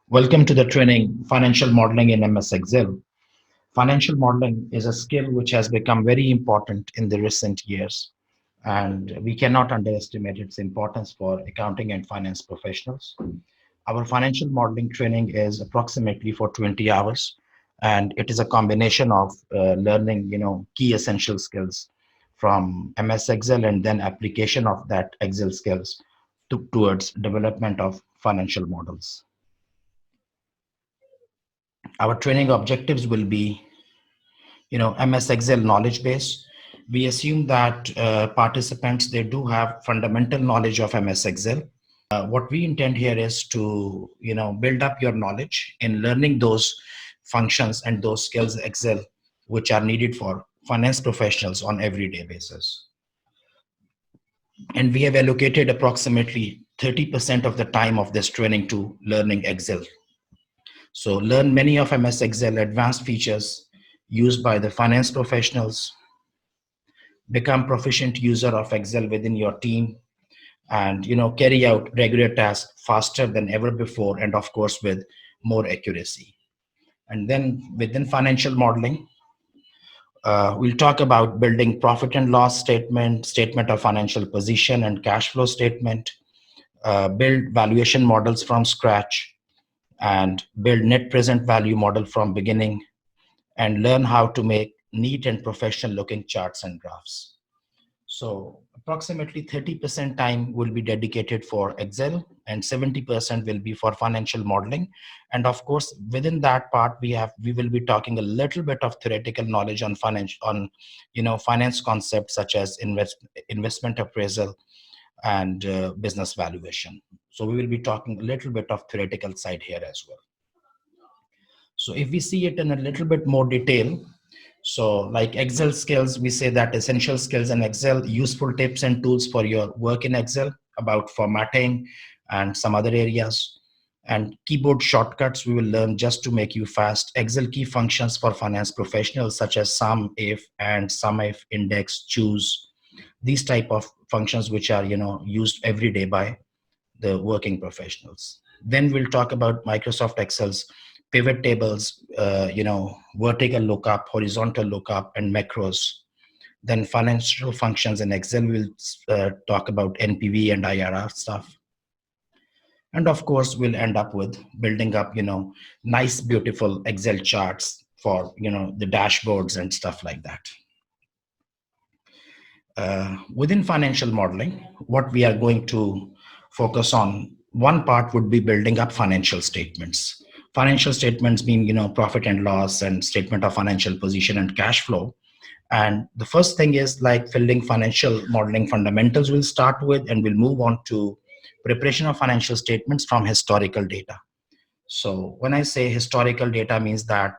Welcome to the training Financial Modeling in MS Excel. Financial modeling is a skill which has become very important in the recent years, and we cannot underestimate its importance for accounting and finance professionals. Our financial modeling training is approximately for 20 hours, and it is a combination of learning, key essential skills from MS Excel and then application of that Excel skills towards development of financial models. Our training objectives will be, MS Excel knowledge base. We assume that participants, they do have fundamental knowledge of MS Excel. What we intend here is to, build up your knowledge in learning those functions and those skills Excel, which are needed for finance professionals on everyday basis. And we have allocated approximately 30% of the time of this training to learning Excel. So learn many of MS Excel advanced features used by the finance professionals, become proficient user of Excel within your team, and carry out regular tasks faster than ever before, and of course with more accuracy. And then within financial modeling, we'll talk about building profit and loss statement, statement of financial position and cash flow statement, build valuation models from scratch, and build net present value model from beginning, and learn how to make neat and professional looking charts and graphs. So approximately 30% time will be dedicated for Excel and 70% will be for financial modeling. And of course, within that part, we will be talking a little bit of theoretical knowledge on finance concepts such as investment appraisal and business valuation. So we will be talking a little bit of theoretical side here as well. So if we see it in a little bit more detail, so like Excel skills, we say that essential skills in Excel, useful tips and tools for your work in Excel about formatting and some other areas. And keyboard shortcuts we will learn just to make you fast. Excel key functions for finance professionals such as sum if, and sum if, index, choose. These type of functions which are used every day by the working professionals. Then we'll talk about Microsoft Excel's pivot tables, vertical lookup, horizontal lookup, and macros. Then financial functions in Excel, we'll talk about NPV and IRR stuff. And of course, we'll end up with building up, nice, beautiful Excel charts for, the dashboards and stuff like that. Within financial modeling, what we are going to focus on, one part would be building up financial statements. Financial statements mean, profit and loss and statement of financial position and cash flow. And the first thing is like building financial modeling fundamentals we'll start with, and we'll move on to preparation of financial statements from historical data. So when I say historical data means that,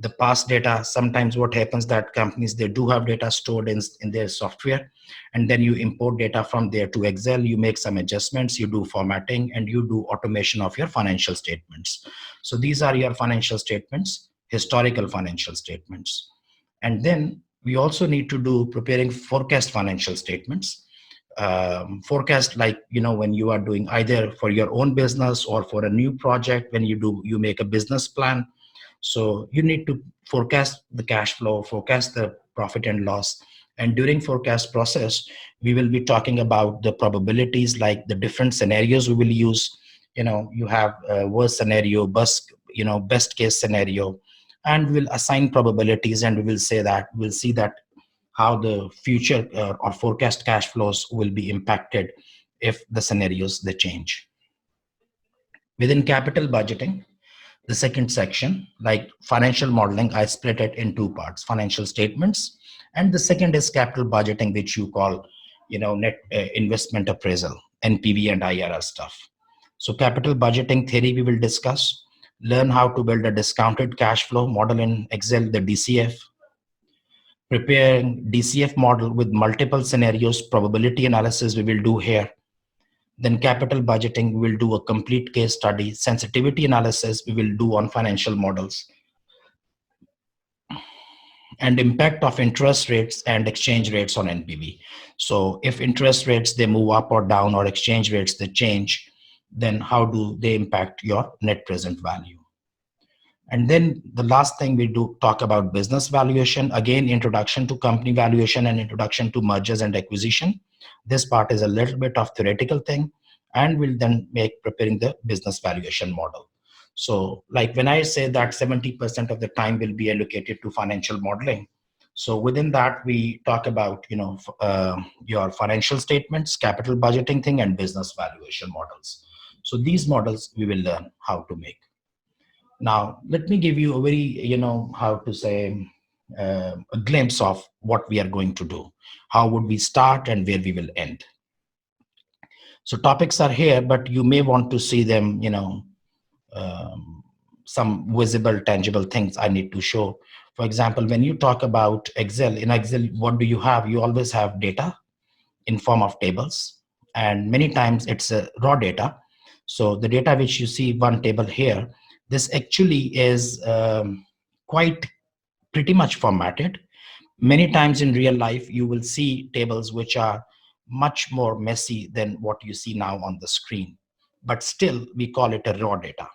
the past data, sometimes what happens that companies, they do have data stored in their software, and then you import data from there to Excel, you make some adjustments, you do formatting, and you do automation of your financial statements. So these are your financial statements, historical financial statements. And then we also need to do preparing forecast financial statements. Forecast, like when you are doing either for your own business or for a new project, when you make a business plan. So you need to forecast the cash flow, forecast the profit and loss. And during forecast process, we will be talking about the probabilities, like the different scenarios we will use. You have worst scenario, best case scenario, and we'll assign probabilities, and we'll see that how the future or forecast cash flows will be impacted if the scenarios they change. Within capital budgeting, the second section, like financial modeling, I split it in two parts: financial statements, and the second is capital budgeting, which you call net investment appraisal, NPV and IRR stuff. So capital budgeting theory we will discuss, learn how to build a discounted cash flow model in Excel, the DCF, preparing DCF model with multiple scenarios, probability analysis we will do here. Then capital budgeting, we will do a complete case study. Sensitivity analysis we will do on financial models. And impact of interest rates and exchange rates on NPV. So if interest rates, they move up or down, or exchange rates, they change, then how do they impact your net present value? And then the last thing we do talk about business valuation. Again, introduction to company valuation and introduction to mergers and acquisition. This part is a little bit of theoretical thing, and we'll then make preparing the business valuation model. So like when I say that 70% of the time will be allocated to financial modeling, so within that we talk about your financial statements, capital budgeting thing, and business valuation models. So these models we will learn how to make. Now, let me give you a very, how to say, a glimpse of what we are going to do. How would we start and where we will end? So topics are here, but you may want to see them, um, some visible, tangible things I need to show. For example, when you talk about Excel, in Excel, what do you have? You always have data in form of tables, and many times it's raw data. So the data which you see one table here, this actually is quite pretty much formatted. Many times in real life you will see tables which are much more messy than what you see now on the screen, but still we call it a raw data.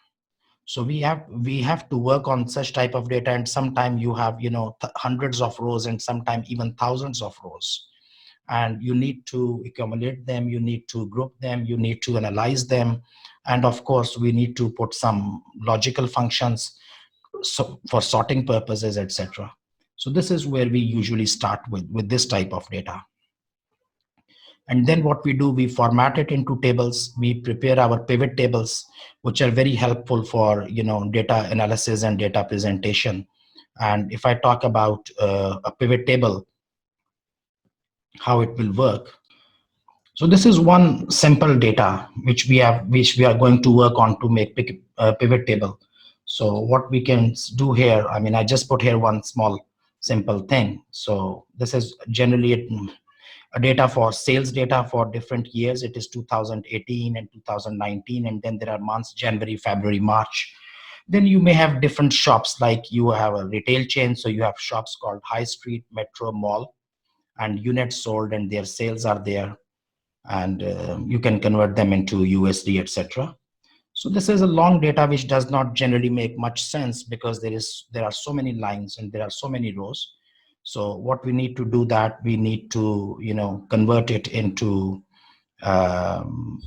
So we have to work on such type of data, and sometimes you have hundreds of rows and sometimes even thousands of rows, and you need to accumulate them, you need to group them, you need to analyze them, and of course we need to put some logical functions so for sorting purposes, etc. So this is where we usually start with this type of data. And then what we do, we format it into tables, we prepare our pivot tables, which are very helpful for data analysis and data presentation. And if I talk about a pivot table, how it will work. So this is one simple data which we are going to work on to make pivot table. So what we can do here, I mean, I just put here one small simple thing. So this is generally a data for sales data for different years. It is 2018 and 2019, and then there are months January, February, March. Then you may have different shops, like you have a retail chain, so you have shops called high street, metro, mall, and units sold and their sales are there, and you can convert them into USD, etc. So this is a long data which does not generally make much sense because there are so many lines and there are so many rows. So what we need to do, that we need to convert it into um,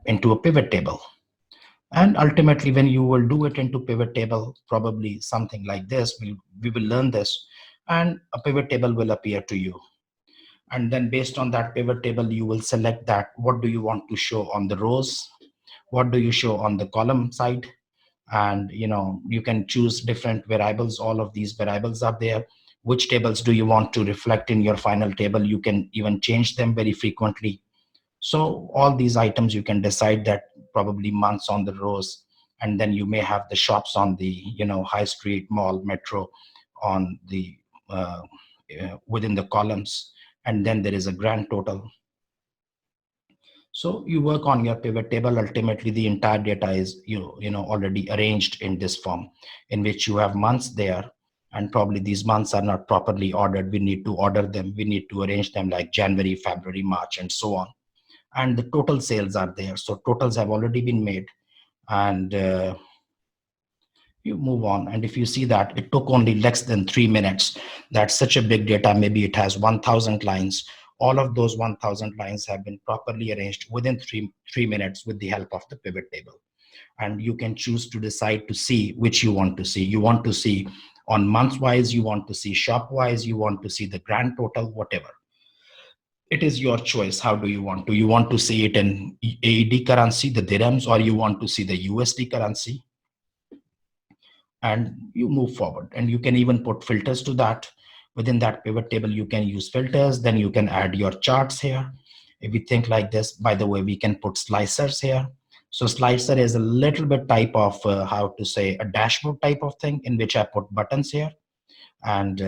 into a pivot table. And ultimately, when you will do it into pivot table, probably something like this, we will learn this, and a pivot table will appear to you. And then based on that pivot table, you will select that what do you want to show on the rows, what do you show on the column side, and you can choose different variables. All of these variables are there. Which tables do you want to reflect in your final table? You can even change them very frequently. So all these items you can decide that, probably months on the rows, and then you may have the shops on the high street, mall, metro on the within the columns, and then there is a grand total. So you work on your pivot table. Ultimately, the entire data is already arranged in this form, in which you have months there, and probably these months are not properly ordered. We need to order them. We need to arrange them like January, February, March, and so on. And the total sales are there. So totals have already been made, and you move on. And if you see that it took only less than 3 minutes, that's such a big data. Maybe it has 1,000 lines. All of those 1,000 lines have been properly arranged within three minutes with the help of the pivot table. And you can choose to decide to see which you want to see. You want to see on month wise, you want to see shop wise, you want to see the grand total, whatever. It is your choice. How do you want to? You want to see it in AED currency, the dirhams, or you want to see the USD currency? And you move forward, and you can even put filters to that. Within that pivot table you can use filters, then you can add your charts here. If we think like this, by the way, we can put slicers here. So slicer is a little bit type of how to say, a dashboard type of thing, in which I put buttons here, and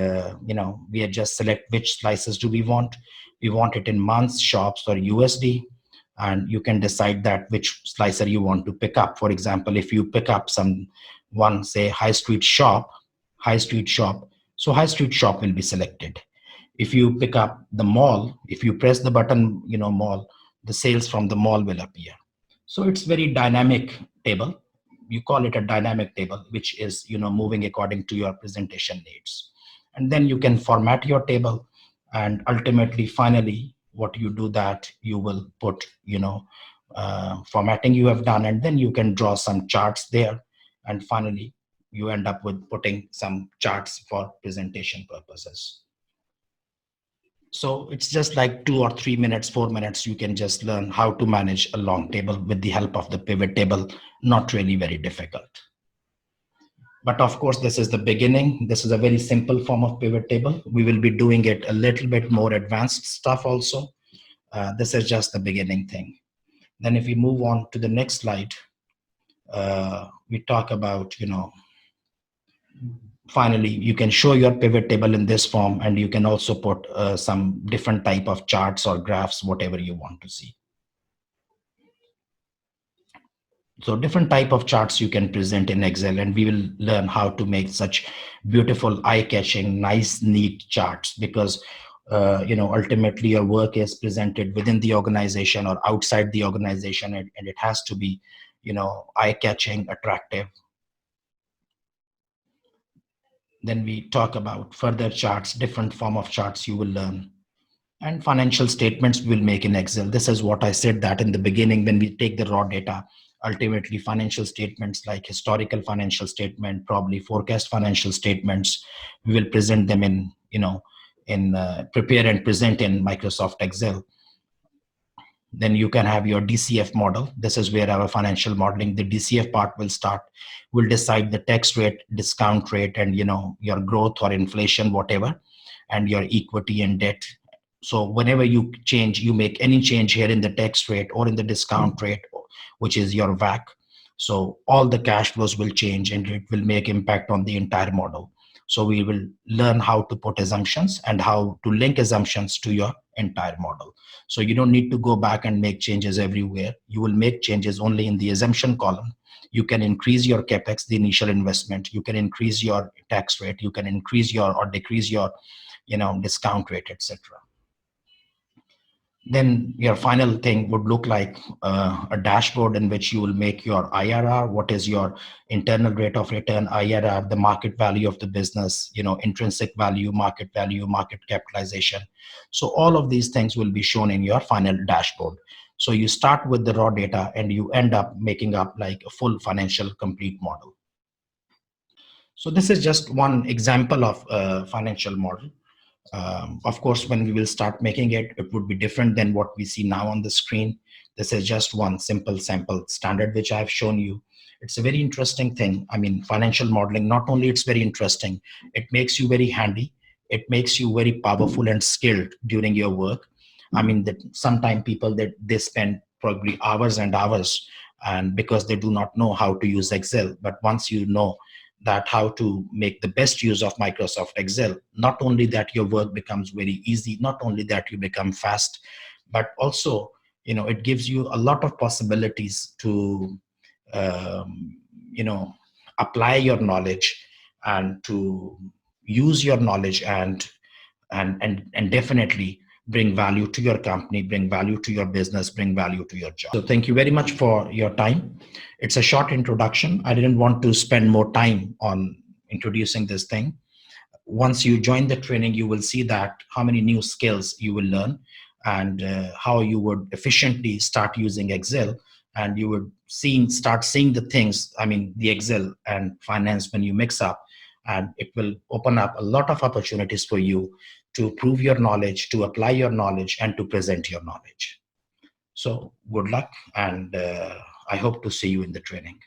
we just select which slices do we want. We want it in months, shops, or USD, and you can decide that which slicer you want to pick up. For example, if you pick up some one, say high street shop, so high street shop will be selected. If you pick up the mall, if you press the button mall, the sales from the mall will appear. So it's very dynamic table. You call it a dynamic table, which is, moving according to your presentation needs. And then you can format your table, and ultimately, finally, what you do that you will put, formatting you have done, and then you can draw some charts there. And finally, you end up with putting some charts for presentation purposes. So it's just like 2 or 3 minutes, 4 minutes, you can just learn how to manage a long table with the help of the pivot table. Not really very difficult. But of course, this is the beginning. This is a very simple form of pivot table. We will be doing it a little bit more advanced stuff also. This is just the beginning thing. Then if we move on to the next slide, we talk about, finally, you can show your pivot table in this form, and you can also put some different type of charts or graphs, whatever you want to see. So different type of charts you can present in Excel, and we will learn how to make such beautiful, eye-catching, nice, neat charts, because ultimately your work is presented within the organization or outside the organization, and it has to be, eye-catching, attractive. Then we talk about further charts, different form of charts you will learn. And financial statements we'll make in Excel. This is what I said that in the beginning, when we take the raw data, ultimately financial statements like historical financial statement, probably forecast financial statements, we will present them in, prepare and present in Microsoft Excel. Then you can have your DCF model. This is where our financial modeling, the DCF part will start. We'll decide the tax rate, discount rate, and your growth or inflation, whatever, and your equity and debt. So whenever you make any change here in the tax rate or in the discount rate, which is your WACC, so all the cash flows will change, and it will make impact on the entire model. So we will learn how to put assumptions and how to link assumptions to your entire model. So you don't need to go back and make changes everywhere. You will make changes only in the assumption column. You can increase your capex, the initial investment. You can increase your tax rate. You can increase your or decrease your, discount rate, etc. Then your final thing would look like a dashboard in which you will make your IRR, what is your internal rate of return, IRR, the market value of the business, intrinsic value, market capitalization. So all of these things will be shown in your final dashboard. So you start with the raw data and you end up making up like a full financial complete model. So this is just one example of a financial model. Of course, when we will start making it, it would be different than what we see now on the screen. This is just one simple sample standard which I've shown you. It's a very interesting thing. I mean, financial modeling, not only it's very interesting, it makes you very handy. It makes you very powerful and skilled during your work. I mean, that sometimes people that they spend probably hours and hours, and because they do not know how to use Excel. But once you know that how to make the best use of Microsoft Excel, not only that your work becomes very easy, not only that you become fast, but also, it gives you a lot of possibilities to, um, apply your knowledge and to use your knowledge and definitely bring value to your company, bring value to your business, bring value to your job. So thank you very much for your time. It's a short introduction. I didn't want to spend more time on introducing this thing. Once you join the training, you will see that how many new skills you will learn, and how you would efficiently start using Excel, and you would start seeing the things, I mean, the Excel and finance when you mix up, and it will open up a lot of opportunities for you to prove your knowledge, to apply your knowledge, and to present your knowledge. So good luck, and I hope to see you in the training.